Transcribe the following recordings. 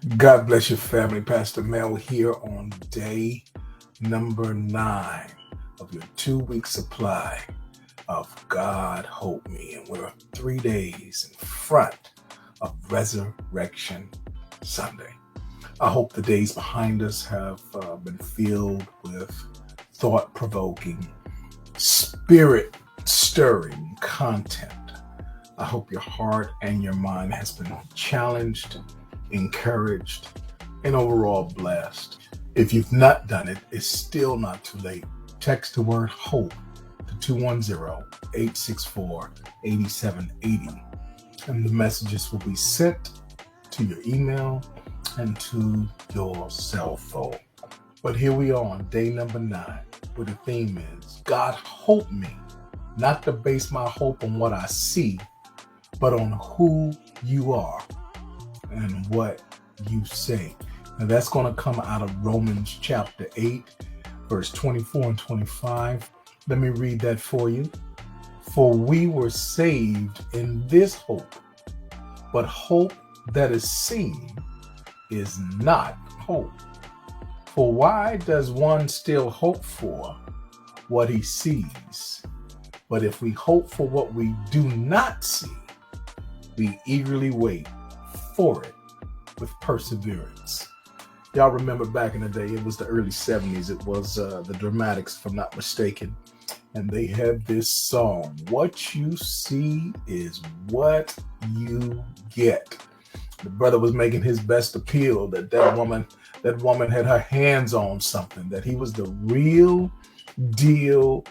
God bless your family. Pastor Mel here on day number 9 of your 2-week supply of God Hope Me. And we're 3 days in front of Resurrection Sunday. I hope the days behind us have been filled with thought-provoking, spirit-stirring content. I hope your heart and your mind has been challenged, encouraged, and overall blessed. If you've not done it, it's still not too late. Text the word HOPE to 210-864-8780, and the messages will be sent to your email and to your cell phone. But here we are on day number 9, where the theme is God Hope Me, not to base my hope on what I see, but on who you are and what you say. Now that's going to come out of Romans chapter 8, verse 24 and 25. Let me read that for you. For we were saved in this hope, but hope that is seen is not hope. For why does one still hope for what he sees? But if we hope for what we do not see, we eagerly wait for it with perseverance. Y'all remember back in the day, it was the early 70s. It was the Dramatics, if I'm not mistaken. And they had this song, What You See Is What You Get. The brother was making his best appeal that woman had her hands on something, that he was the real deal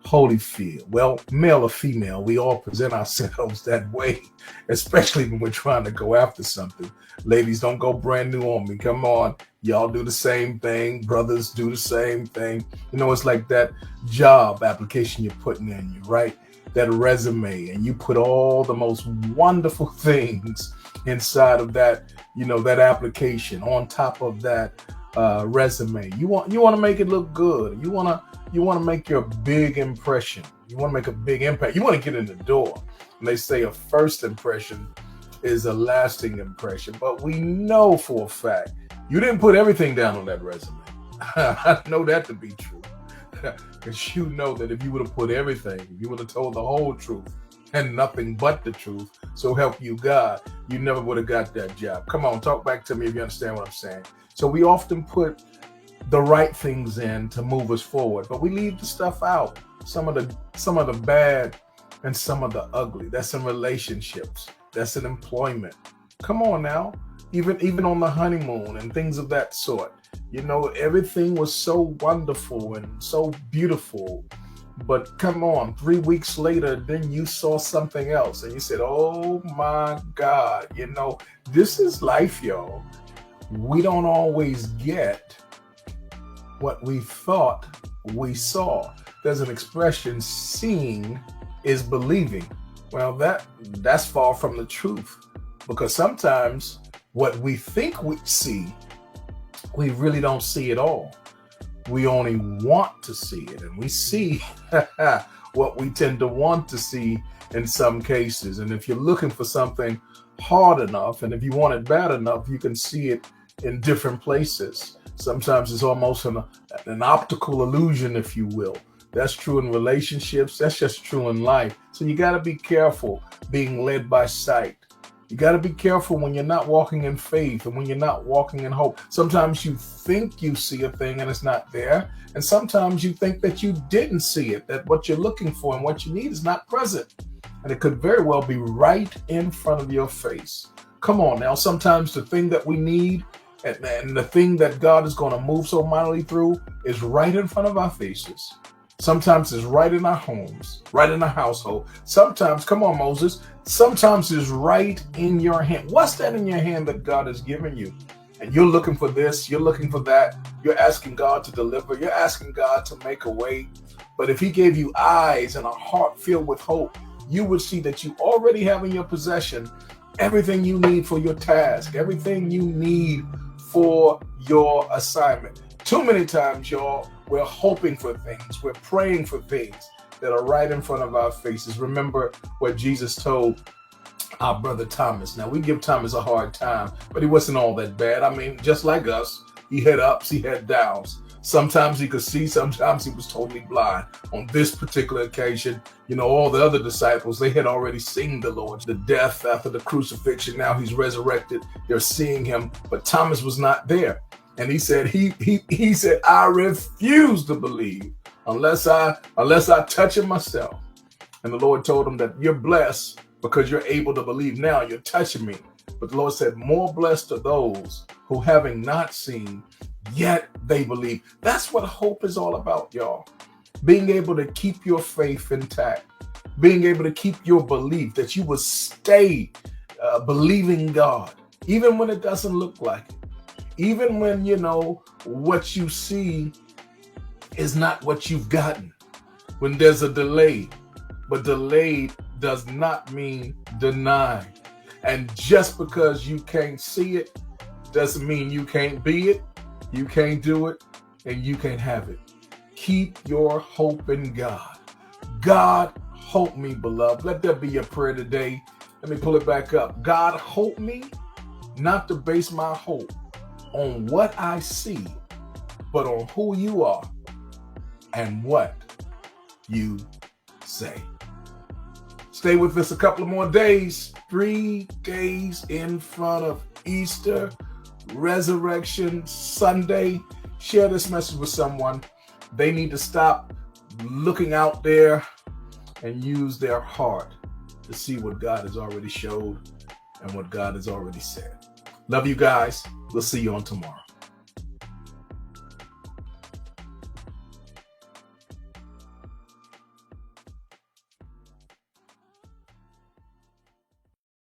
Holyfield. Well, male or female, we all present ourselves that way, especially when we're trying to go after something. Ladies, don't go brand new on me. Come on. Y'all do the same thing. Brothers do the same thing. You know, it's like that job application you're putting in, you write that resume and you put all the most wonderful things inside of that, that application on top of that resume. You want to make it look good. You want to make your big impression. You want to make a big impact. You want to get in the door. And they say a first impression is a lasting impression. But we know for a fact you didn't put everything down on that resume. I know that to be true. Because you know that if you would have put everything, if you would have told the whole truth and nothing but the truth, so help you God, you never would have got that job. Come on, talk back to me if you understand what I'm saying. So we often put the right things in to move us forward, but we leave the stuff out. Some of the bad and some of the ugly. That's in relationships. That's in employment. Come on now. Even on the honeymoon and things of that sort. Everything was so wonderful and so beautiful. But come on, 3 weeks later, then you saw something else and you said, oh my God, this is life, y'all. We don't always get what we thought we saw. There's an expression, seeing is believing. Well, that's far from the truth, because sometimes what we think we see, we really don't see at all. We only want to see it, and we see what we tend to want to see in some cases. And if you're looking for something hard enough, and if you want it bad enough, you can see it in different places. Sometimes it's almost an optical illusion, if you will. That's true in relationships. That's just true in life. So you got to be careful being led by sight. You got to be careful when you're not walking in faith and when you're not walking in hope. Sometimes you think you see a thing and it's not there. And sometimes you think that you didn't see it, that what you're looking for and what you need is not present. And it could very well be right in front of your face. Come on now. Sometimes the thing that we need and the thing that God is going to move so mightily through is right in front of our faces. Sometimes it's right in our homes, right in our household. Sometimes, come on, Moses, sometimes it's right in your hand. What's that in your hand that God has given you? And you're looking for this, you're looking for that. You're asking God to deliver. You're asking God to make a way. But if he gave you eyes and a heart filled with hope, you would see that you already have in your possession everything you need for your task, everything you need for your assignment. Too many times, y'all, we're hoping for things. We're praying for things that are right in front of our faces. Remember what Jesus told our brother Thomas. Now, we give Thomas a hard time, but he wasn't all that bad. I mean, just like us, he had ups, he had downs. Sometimes he could see, sometimes he was totally blind. On this particular occasion, all the other disciples, they had already seen the Lord, the death after the crucifixion. Now he's resurrected. They're seeing him, but Thomas was not there. And he said, he said, I refuse to believe unless I touch him myself. And the Lord told him that you're blessed because you're able to believe now. You're touching me. But the Lord said, more blessed are those who, having not seen, yet they believe. That's what hope is all about, y'all. Being able to keep your faith intact. Being able to keep your belief, that you will stay believing God, even when it doesn't look like it. Even when, what you see is not what you've gotten. When there's a delay. But delayed does not mean denied. And just because you can't see it doesn't mean you can't be it, you can't do it, and you can't have it. Keep your hope in God. God, hope me, beloved. Let that be your prayer today. Let me pull it back up. God, hope me, not to base my hope on what I see, but on who you are and what you say. Stay with us a couple of more days. 3 days in front of Easter, Resurrection Sunday. Share this message with someone. They need to stop looking out there and use their heart to see what God has already showed and what God has already said. Love you guys. We'll see you on tomorrow.